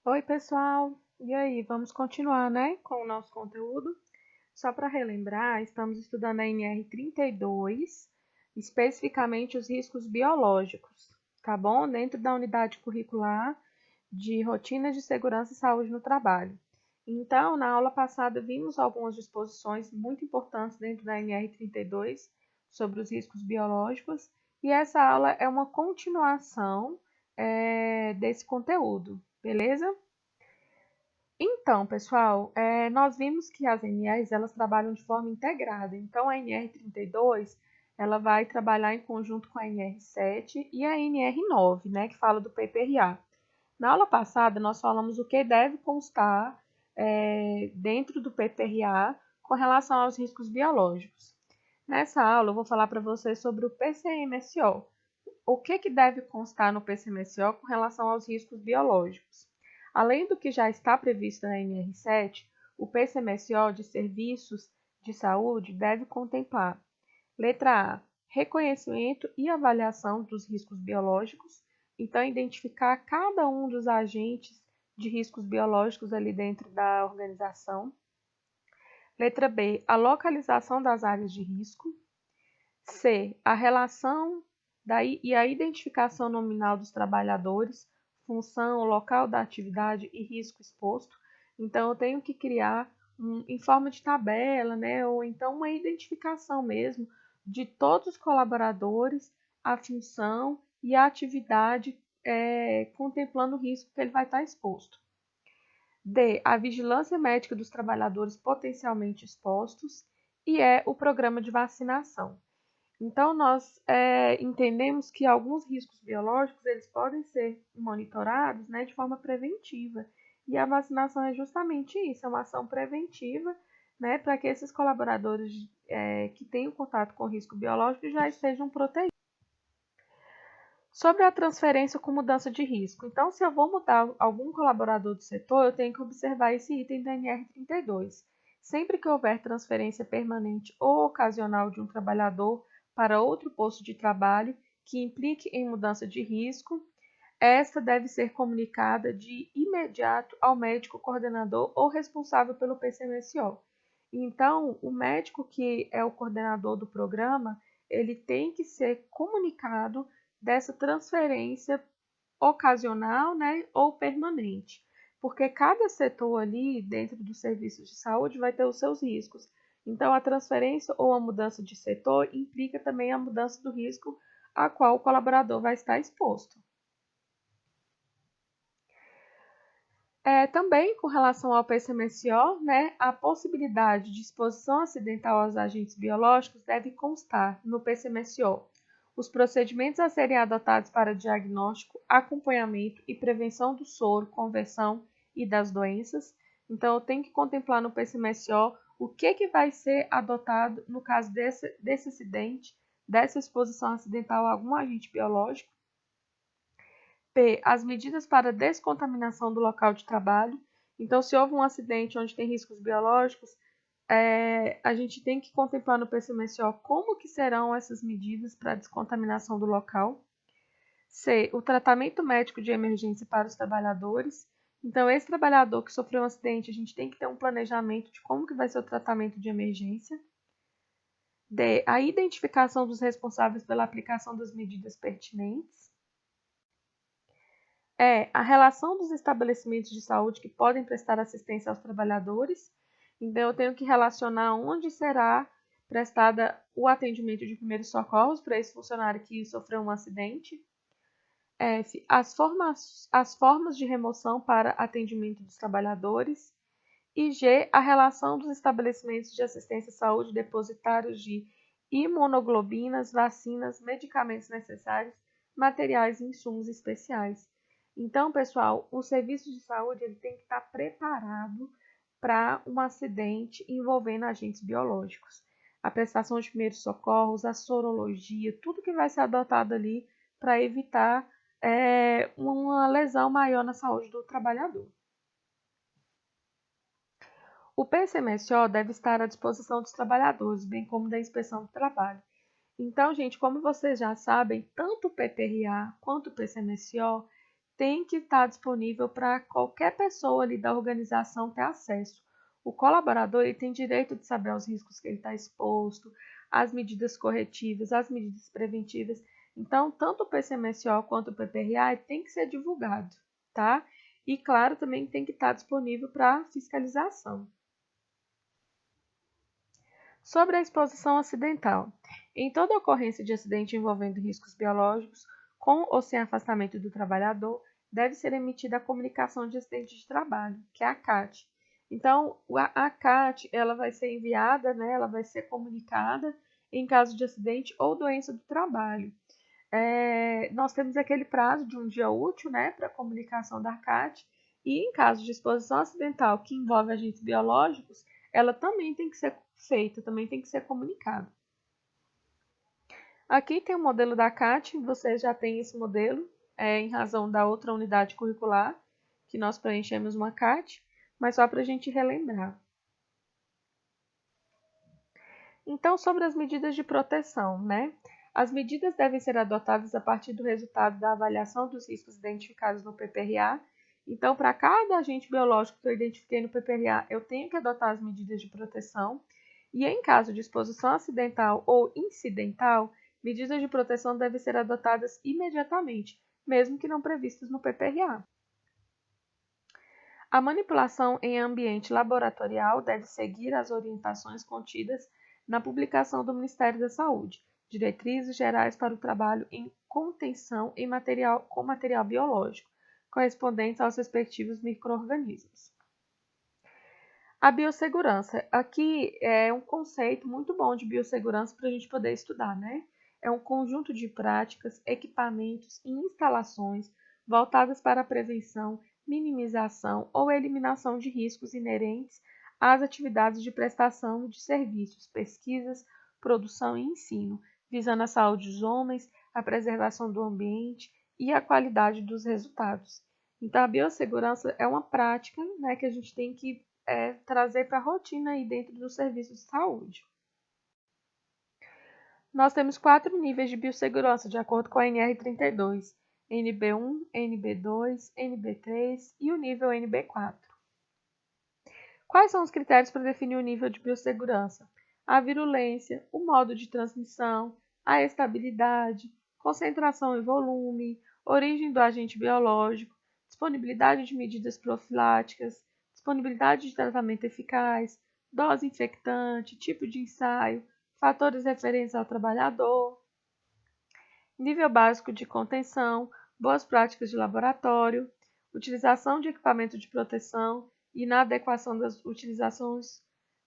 Oi, pessoal! E aí, vamos continuar, né, com o nosso conteúdo? Só para relembrar, estamos estudando a NR32, especificamente os riscos biológicos, tá bom? Dentro da unidade curricular de rotina de segurança e saúde no trabalho. Então, na aula passada, vimos algumas disposições muito importantes dentro da NR32 sobre os riscos biológicos, e essa aula é uma continuação desse conteúdo, beleza? Então, pessoal, nós vimos que as NRs elas trabalham de forma integrada. Então, a NR32 ela vai trabalhar em conjunto com a NR7 e a NR9, né, que fala do PPRA. Na aula passada, nós falamos o que deve constar dentro do PPRA com relação aos riscos biológicos. Nessa aula, eu vou falar para vocês sobre o PCMSO. O que deve constar no PCMSO com relação aos riscos biológicos? Além do que já está previsto na NR7, o PCMSO de serviços de saúde deve contemplar: letra A, reconhecimento e avaliação dos riscos biológicos, então identificar cada um dos agentes de riscos biológicos ali dentro da organização. Letra B, a localização das áreas de risco. C, a relação e a identificação nominal dos trabalhadores, função, local da atividade e risco exposto. Então, eu tenho que criar em forma de tabela, né, ou então uma identificação mesmo de todos os colaboradores, a função e a atividade, contemplando o risco que ele vai estar exposto. D, a vigilância médica dos trabalhadores potencialmente expostos. E o programa de vacinação. Então, nós entendemos que alguns riscos biológicos eles podem ser monitorados, né, de forma preventiva. E a vacinação é justamente isso, é uma ação preventiva, né, para que esses colaboradores que tenham contato com risco biológico já estejam protegidos. Sobre a transferência com mudança de risco. Então, se eu vou mudar algum colaborador do setor, eu tenho que observar esse item da NR32. Sempre que houver transferência permanente ou ocasional de um trabalhador para outro posto de trabalho que implique em mudança de risco, esta deve ser comunicada de imediato ao médico coordenador ou responsável pelo PCMSO. Então, o médico que é o coordenador do programa, ele tem que ser comunicado dessa transferência ocasional, né, ou permanente, porque cada setor ali dentro dos serviços de saúde vai ter os seus riscos. Então, a transferência ou a mudança de setor implica também a mudança do risco a qual o colaborador vai estar exposto. Também com relação ao PCMSO, né, a possibilidade de exposição acidental aos agentes biológicos deve constar no PCMSO os procedimentos a serem adotados para diagnóstico, acompanhamento e prevenção do soro, conversão e das doenças. Então, eu tenho que contemplar no PCMSO o que vai ser adotado no caso desse acidente, dessa exposição acidental a algum agente biológico. P. As medidas para descontaminação do local de trabalho. Então, se houve um acidente onde tem riscos biológicos, a gente tem que contemplar no PCMSO como que serão essas medidas para descontaminação do local. C. O tratamento médico de emergência para os trabalhadores. Então, esse trabalhador que sofreu um acidente, a gente tem que ter um planejamento de como que vai ser o tratamento de emergência. D. A identificação dos responsáveis pela aplicação das medidas pertinentes. A relação dos estabelecimentos de saúde que podem prestar assistência aos trabalhadores. Então, eu tenho que relacionar onde será prestada o atendimento de primeiros socorros para esse funcionário que sofreu um acidente. F. As formas de remoção para atendimento dos trabalhadores. E G. A relação dos estabelecimentos de assistência à saúde depositários de imunoglobinas, vacinas, medicamentos necessários, materiais e insumos especiais. Então, pessoal, o serviço de saúde ele tem que estar preparado para um acidente envolvendo agentes biológicos. A prestação de primeiros socorros, a sorologia, tudo que vai ser adotado ali para evitar uma lesão maior na saúde do trabalhador. O PCMSO deve estar à disposição dos trabalhadores, bem como da inspeção do trabalho. Então, gente, como vocês já sabem, tanto o PPRA quanto o PCMSO tem que estar disponível para qualquer pessoa ali da organização ter acesso. O colaborador ele tem direito de saber os riscos que ele está exposto, as medidas corretivas, as medidas preventivas. Então, tanto o PCMSO quanto o PPRA tem que ser divulgado, tá? E, claro, também tem que estar disponível para fiscalização. Sobre a exposição acidental. Em toda ocorrência de acidente envolvendo riscos biológicos, com ou sem afastamento do trabalhador, deve ser emitida a comunicação de acidente de trabalho, que é a CAT. Então, a CAT ela vai ser enviada, né, ela vai ser comunicada em caso de acidente ou doença do trabalho. Nós temos aquele prazo de um dia útil, né, para a comunicação da CAT, e em caso de exposição acidental que envolve agentes biológicos, ela também tem que ser feita, também tem que ser comunicada. Aqui tem o modelo da CAT, você já tem esse modelo, em razão da outra unidade curricular, que nós preenchemos uma CAT, mas só para a gente relembrar. Então, sobre as medidas de proteção, né? As medidas devem ser adotadas a partir do resultado da avaliação dos riscos identificados no PPRA. Então, para cada agente biológico que eu identifiquei no PPRA, eu tenho que adotar as medidas de proteção. E em caso de exposição acidental ou incidental, medidas de proteção devem ser adotadas imediatamente, mesmo que não previstas no PPRA. A manipulação em ambiente laboratorial deve seguir as orientações contidas na publicação do Ministério da Saúde, Diretrizes Gerais para o Trabalho em Contenção com Material Biológico, correspondentes aos respectivos micro-organismos. A biossegurança. Aqui é um conceito muito bom de biossegurança para a gente poder estudar, né? É um conjunto de práticas, equipamentos e instalações voltadas para a prevenção, minimização ou eliminação de riscos inerentes às atividades de prestação de serviços, pesquisas, produção e ensino, visando a saúde dos homens, a preservação do ambiente e a qualidade dos resultados. Então, a biossegurança é uma prática, né, que a gente tem que trazer para a rotina aí dentro dos serviços de saúde. Nós temos 4 níveis de biossegurança, de acordo com a NR32, NB1, NB2, NB3 e o nível NB4. Quais são os critérios para definir o nível de biossegurança? A virulência, o modo de transmissão, a estabilidade, concentração e volume, origem do agente biológico, disponibilidade de medidas profiláticas, disponibilidade de tratamento eficaz, dose infectante, tipo de ensaio, fatores referentes ao trabalhador, nível básico de contenção, boas práticas de laboratório, utilização de equipamento de proteção e na adequação das utilizações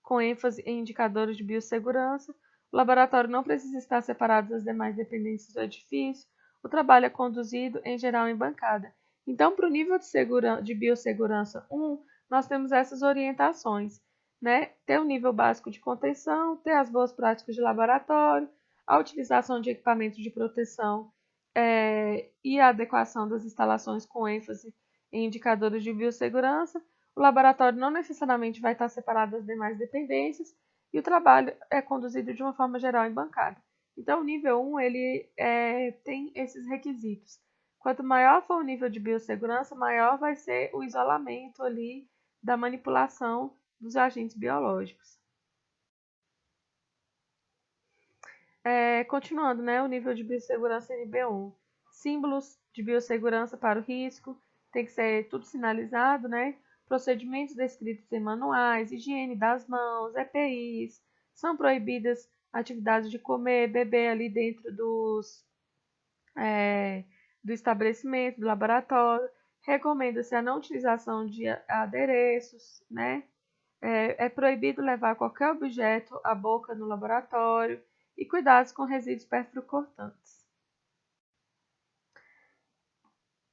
com ênfase em indicadores de biossegurança. O laboratório não precisa estar separado das demais dependências do edifício. O trabalho é conduzido, em geral, em bancada. Então, para o nível de biossegurança 1, nós temos essas orientações, né? Ter o nível básico de contenção, ter as boas práticas de laboratório, a utilização de equipamentos de proteção e a adequação das instalações com ênfase em indicadores de biossegurança. O laboratório não necessariamente vai estar separado das demais dependências e o trabalho é conduzido de uma forma geral em bancada. Então, o nível 1 ele tem esses requisitos. Quanto maior for o nível de biossegurança, maior vai ser o isolamento ali da manipulação dos agentes biológicos. Continuando, né, o nível de biossegurança NB1. Símbolos de biossegurança para o risco, tem que ser tudo sinalizado, né? Procedimentos descritos em manuais, higiene das mãos, EPIs, são proibidas atividades de comer, beber ali dentro do estabelecimento, do laboratório. Recomenda-se a não utilização de adereços, né? É proibido levar qualquer objeto à boca no laboratório e cuidados com resíduos perfurocortantes.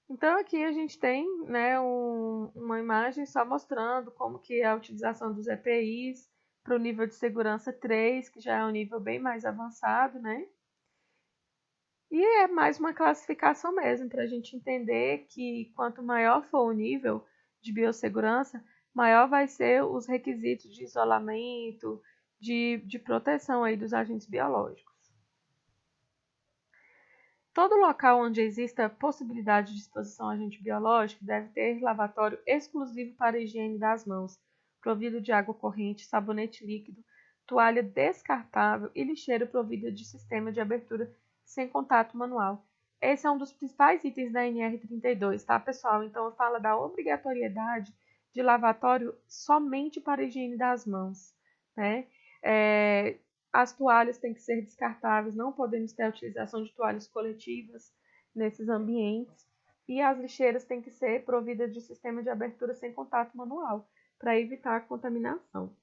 Então aqui a gente tem, né, uma imagem só mostrando como que é a utilização dos EPIs para o nível de segurança 3, que já é um nível bem mais avançado, né? E é mais uma classificação mesmo, para a gente entender que quanto maior for o nível de biossegurança, maior vai ser os requisitos de isolamento, de proteção aí dos agentes biológicos. Todo local onde exista possibilidade de exposição a agente biológico deve ter lavatório exclusivo para a higiene das mãos, provido de água corrente, sabonete líquido, toalha descartável e lixeiro provido de sistema de abertura sem contato manual. Esse é um dos principais itens da NR32, tá, pessoal? Então, fala da obrigatoriedade de lavatório somente para a higiene das mãos, né? As toalhas têm que ser descartáveis, não podemos ter a utilização de toalhas coletivas nesses ambientes. E as lixeiras têm que ser providas de sistema de abertura sem contato manual, para evitar a contaminação.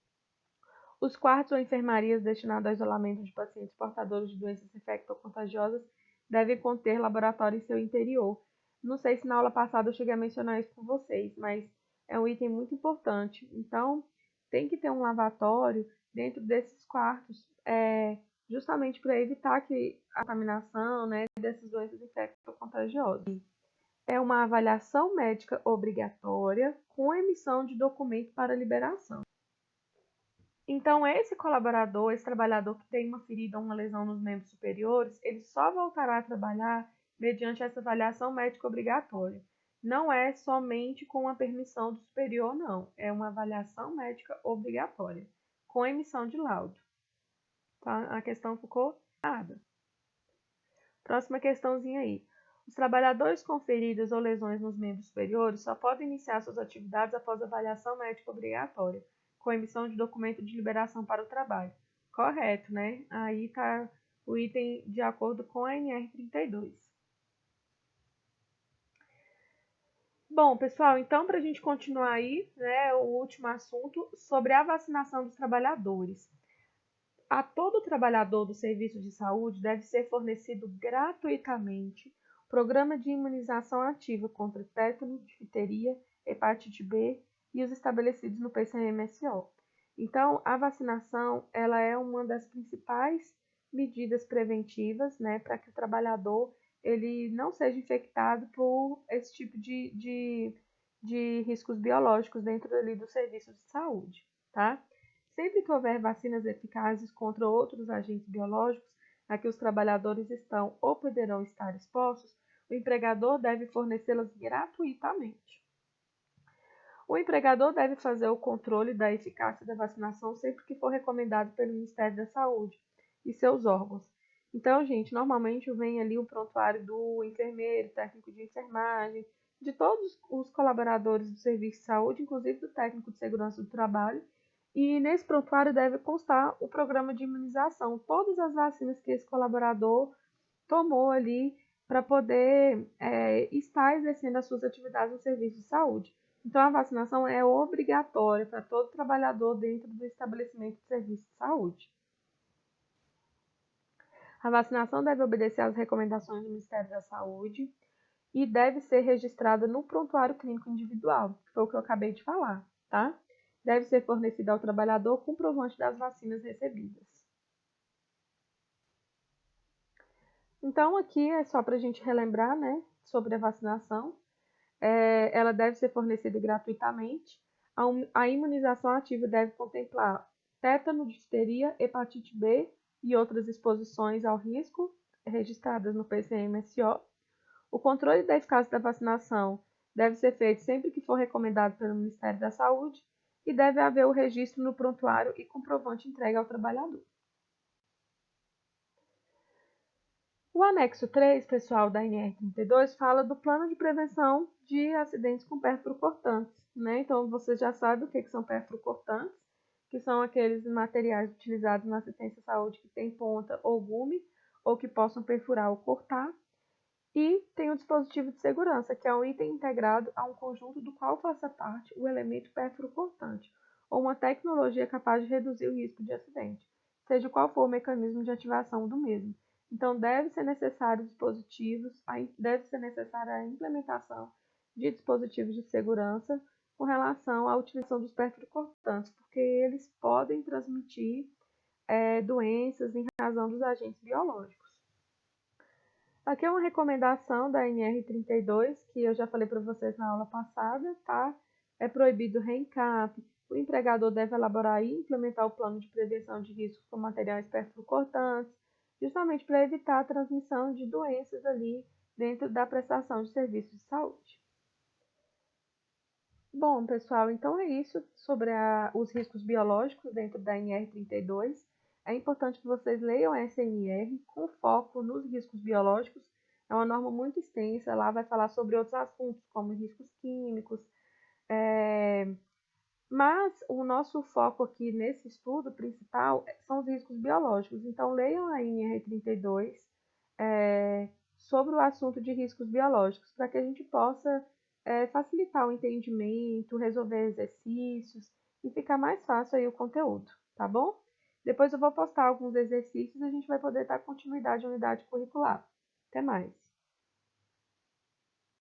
Os quartos ou enfermarias destinados ao isolamento de pacientes portadores de doenças infecto-contagiosas devem conter laboratório em seu interior. Não sei se na aula passada eu cheguei a mencionar isso com vocês, mas é um item muito importante. Então, tem que ter um lavatório dentro desses quartos, justamente para evitar que a contaminação, né, dessas doenças infecto-contagiosas. É uma avaliação médica obrigatória com emissão de documento para liberação. Então, esse colaborador, esse trabalhador que tem uma ferida ou uma lesão nos membros superiores, ele só voltará a trabalhar mediante essa avaliação médica obrigatória. Não é somente com a permissão do superior, não. É uma avaliação médica obrigatória, com emissão de laudo. Tá? A questão ficou errada. Próxima questãozinha aí. Os trabalhadores com feridas ou lesões nos membros superiores só podem iniciar suas atividades após avaliação médica obrigatória, com emissão de documento de liberação para o trabalho. Correto, né? Aí está o item de acordo com a NR32. Bom, pessoal, então para a gente continuar aí, né, o último assunto sobre a vacinação dos trabalhadores. A todo trabalhador do serviço de saúde deve ser fornecido gratuitamente programa de imunização ativa contra tétano, difteria, hepatite B e os estabelecidos no PCMSO. Então, a vacinação ela é uma das principais medidas preventivas, né, para que o trabalhador ele não seja infectado por esse tipo de riscos biológicos dentro ali do serviço de saúde, tá? Sempre que houver vacinas eficazes contra outros agentes biológicos a que os trabalhadores estão ou poderão estar expostos, o empregador deve fornecê-las gratuitamente. O empregador deve fazer o controle da eficácia da vacinação sempre que for recomendado pelo Ministério da Saúde e seus órgãos. Então, gente, normalmente vem ali o prontuário do enfermeiro, técnico de enfermagem, de todos os colaboradores do serviço de saúde, inclusive do técnico de segurança do trabalho, e nesse prontuário deve constar o programa de imunização, todas as vacinas que esse colaborador tomou ali para poder estar exercendo as suas atividades no serviço de saúde. Então, a vacinação é obrigatória para todo trabalhador dentro do estabelecimento de serviço de saúde. A vacinação deve obedecer às recomendações do Ministério da Saúde e deve ser registrada no prontuário clínico individual, que foi o que eu acabei de falar, tá? Deve ser fornecida ao trabalhador comprovante das vacinas recebidas. Então, aqui é só para a gente relembrar, né, sobre a vacinação. Ela deve ser fornecida gratuitamente. A imunização ativa deve contemplar tétano, difteria, hepatite B e outras exposições ao risco registradas no PCMSO. O controle da eficácia da vacinação deve ser feito sempre que for recomendado pelo Ministério da Saúde e deve haver o registro no prontuário e comprovante entregue ao trabalhador. O anexo 3, pessoal, da NR32 fala do plano de prevenção de acidentes com pérfuro cortantes, né? Então, você já sabe o que são pérfuro cortantes, que são aqueles materiais utilizados na assistência à saúde que tem ponta ou gume, ou que possam perfurar ou cortar. E tem o dispositivo de segurança, que é um item integrado a um conjunto do qual faça parte o elemento pérfuro cortante, ou uma tecnologia capaz de reduzir o risco de acidente, seja qual for o mecanismo de ativação do mesmo. Então, deve ser necessária a implementação de dispositivos de segurança com relação à utilização dos perfurocortantes, porque eles podem transmitir doenças em razão dos agentes biológicos. Aqui é uma recomendação da NR32, que eu já falei para vocês na aula passada, tá? É proibido o reencap. O empregador deve elaborar e implementar o plano de prevenção de riscos com materiais perfurocortantes, justamente para evitar a transmissão de doenças ali dentro da prestação de serviços de saúde. Bom, pessoal, então é isso sobre os riscos biológicos dentro da NR32. É importante que vocês leiam essa NR com foco nos riscos biológicos. É uma norma muito extensa, lá vai falar sobre outros assuntos, como riscos químicos, mas o nosso foco aqui nesse estudo principal são os riscos biológicos. Então, leiam a NR32 sobre o assunto de riscos biológicos, para que a gente possa facilitar o entendimento, resolver exercícios e ficar mais fácil aí o conteúdo, tá bom? Depois eu vou postar alguns exercícios e a gente vai poder dar continuidade à unidade curricular. Até mais!